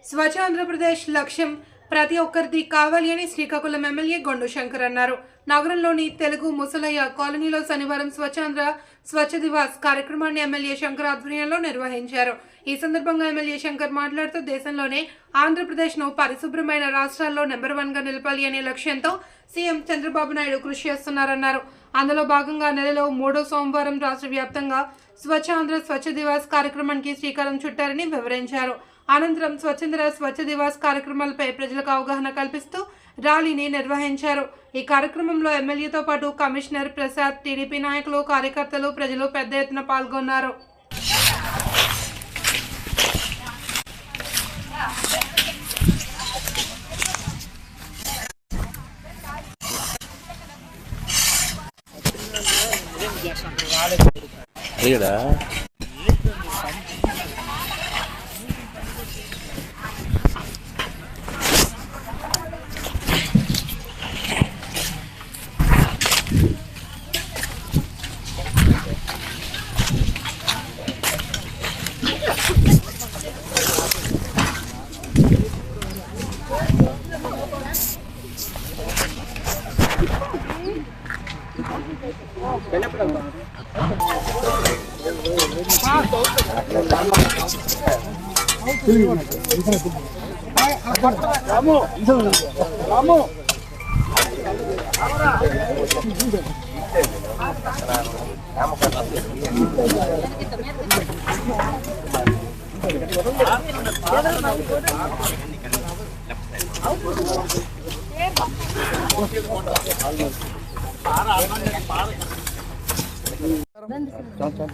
స్వచ్ఛ ఆంధ్రప్రదేశ్ లక్ష్యం ప్రతి ఒక్కరిది కావాలి అని శ్రీకాకుళం ఎమ్మెల్యే గొండు శంకర్ అన్నారు. నగరంలోని తెలుగు ముసలయ్య కాలనీలో శనివారం స్వచ్ఛాంధ్ర స్వచ్ఛ దివాస్ కార్యక్రమాన్ని ఎమ్మెల్యే శంకర్ ఆధ్వర్యంలో నిర్వహించారు. ఈ సందర్భంగా ఎమ్మెల్యే శంకర్ మాట్లాడుతూ దేశంలోనే ఆంధ్రప్రదేశ్ను పరిశుభ్రమైన రాష్ట్రాల్లో నెంబర్ 1గా నిలపాలి అనే లక్ష్యంతో సీఎం చంద్రబాబు నాయుడు కృషి చేస్తున్నారన్నారు. అందులో భాగంగా నెలలో 3వ సోమవారం రాష్ట్ర వ్యాప్తంగా స్వచ్ఛ ఆంధ్ర స్వచ్ఛ దివాస్ కార్యక్రమానికి శ్రీకారం చుట్టారని వివరించారు. అనంతరం స్వచ్ఛాంధ్ర స్వచ్ఛ దివాస్ కార్యక్రమాలపై ప్రజలకు అవగాహన కల్పిస్తూ ర్యాలీని నిర్వహించారు. ఈ కార్యక్రమంలో ఎమ్మెల్యేతో పాటు కమిషనర్ ప్రసాద్, టీడీపీ నాయకులు, కార్యకర్తలు, ప్రజలు పెద్ద ఎత్తున పాల్గొన్నారు.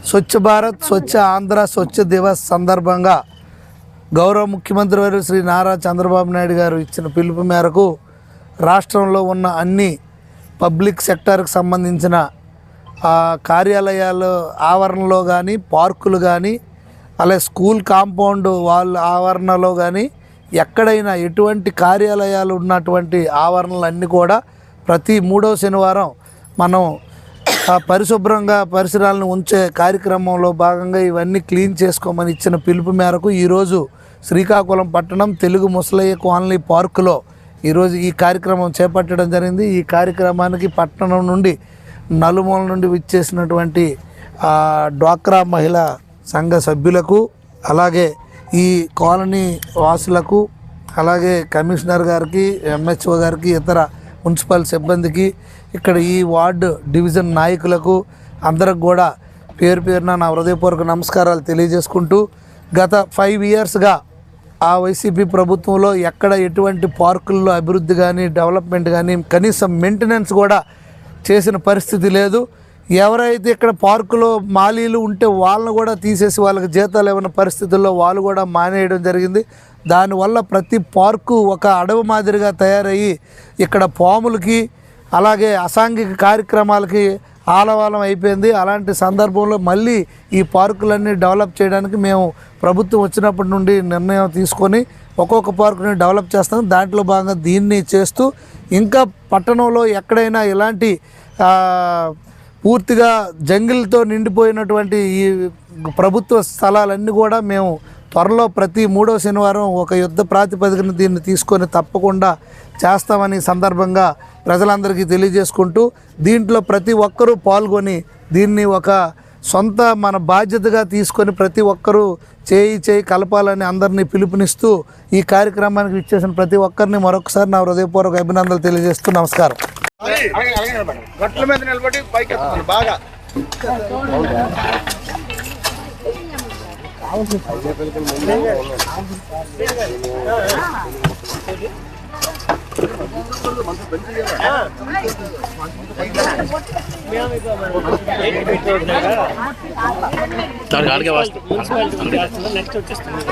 స్వచ్ఛ భారత్ స్వచ్ఛ ఆంధ్ర స్వచ్ఛ దివస్ సందర్భంగా గౌరవ ముఖ్యమంత్రి వర్యులు శ్రీ నారా చంద్రబాబు నాయుడు గారు ఇచ్చిన పిలుపు మేరకు రాష్ట్రంలో ఉన్న అన్ని పబ్లిక్ సెక్టార్కి సంబంధించిన కార్యాలయాలు ఆవరణలో కానీ, పార్కులు కానీ, అలాగే స్కూల్ కాంపౌండ్ వాళ్ళ ఆవరణలో కానీ ఎక్కడైనా ఎటువంటి కార్యాలయాలు ఉన్నటువంటి ఆవరణలన్నీ కూడా ప్రతి 3వ శనివారం మనం పరిశుభ్రంగా పరిసరాలను ఉంచే కార్యక్రమంలో భాగంగా ఇవన్నీ క్లీన్ చేసుకోమని ఇచ్చిన పిలుపు మేరకు ఈరోజు శ్రీకాకుళం పట్టణం తెలుగు ముసలయ్య కాలనీ పార్కులో ఈరోజు ఈ కార్యక్రమం చేపట్టడం జరిగింది. ఈ కార్యక్రమానికి పట్టణం నుండి నలుమూల నుండి విచ్చేసినటువంటి డ్వాక్రా మహిళా సంఘ సభ్యులకు, అలాగే ఈ కాలనీ వాసులకు, అలాగే కమిషనర్ గారికి, ఎంహెచ్ఓ గారికి, ఇతర మున్సిపల్ సిబ్బందికి, ఇక్కడ ఈ వార్డు డివిజన్ నాయకులకు అందరికి కూడా పేరు పేరున నా హృదయపూర్వక నమస్కారాలు తెలియజేసుకుంటూ, గత 5 ఇయర్స్గా ఆ వైసీపీ ప్రభుత్వంలో ఎక్కడ ఎటువంటి పార్కుల్లో అభివృద్ధి కానీ, డెవలప్మెంట్ కానీ, కనీసం మెయింటెనెన్స్ కూడా చేసిన పరిస్థితి లేదు. ఎవరైతే ఇక్కడ పార్కులో మాలీలు ఉంటే వాళ్ళను కూడా తీసేసి వాళ్ళకి జీతాలు ఇవ్వని పరిస్థితుల్లో వాళ్ళు కూడా మానేయడం జరిగింది. దానివల్ల ప్రతి పార్కు ఒక అడవి మాదిరిగా తయారయ్యి ఇక్కడ పాములకి, అలాగే అసాంఘిక కార్యక్రమాలకి ఆలవాలం అయిపోయింది. అలాంటి సందర్భంలో మళ్ళీ ఈ పార్కులన్నీ డెవలప్ చేయడానికి మేము ప్రభుత్వం వచ్చినప్పటి నుండి నిర్ణయం తీసుకొని ఒక్కొక్క పార్కుని డెవలప్ చేస్తాం. దాంట్లో భాగంగా దీన్ని చేస్తూ ఇంకా పట్టణంలో ఎక్కడైనా ఇలాంటి పూర్తిగా జంగిల్తో నిండిపోయినటువంటి ఈ ప్రభుత్వ స్థలాలన్నీ కూడా మేము త్వరలో ప్రతి 3వ శనివారం ఒక యుద్ధ ప్రాతిపదికన దీన్ని తీసుకొని తప్పకుండా చేస్తామని సందర్భంగా ప్రజలందరికీ తెలియజేసుకుంటూ, దీంట్లో ప్రతి ఒక్కరూ పాల్గొని దీన్ని ఒక సొంత మన బాధ్యతగా తీసుకొని ప్రతి ఒక్కరూ చేయి కలపాలని అందరినీ పిలుపునిస్తూ ఈ కార్యక్రమానికి ఇచ్చేసిన ప్రతి ఒక్కరిని మరొకసారి నా హృదయపూర్వక అభినందనలు తెలియజేస్తూ నమస్కారం. గట్ల మీద నిలబడి పైకి బాగా నెక్స్ట్ వచ్చేస్తుంది.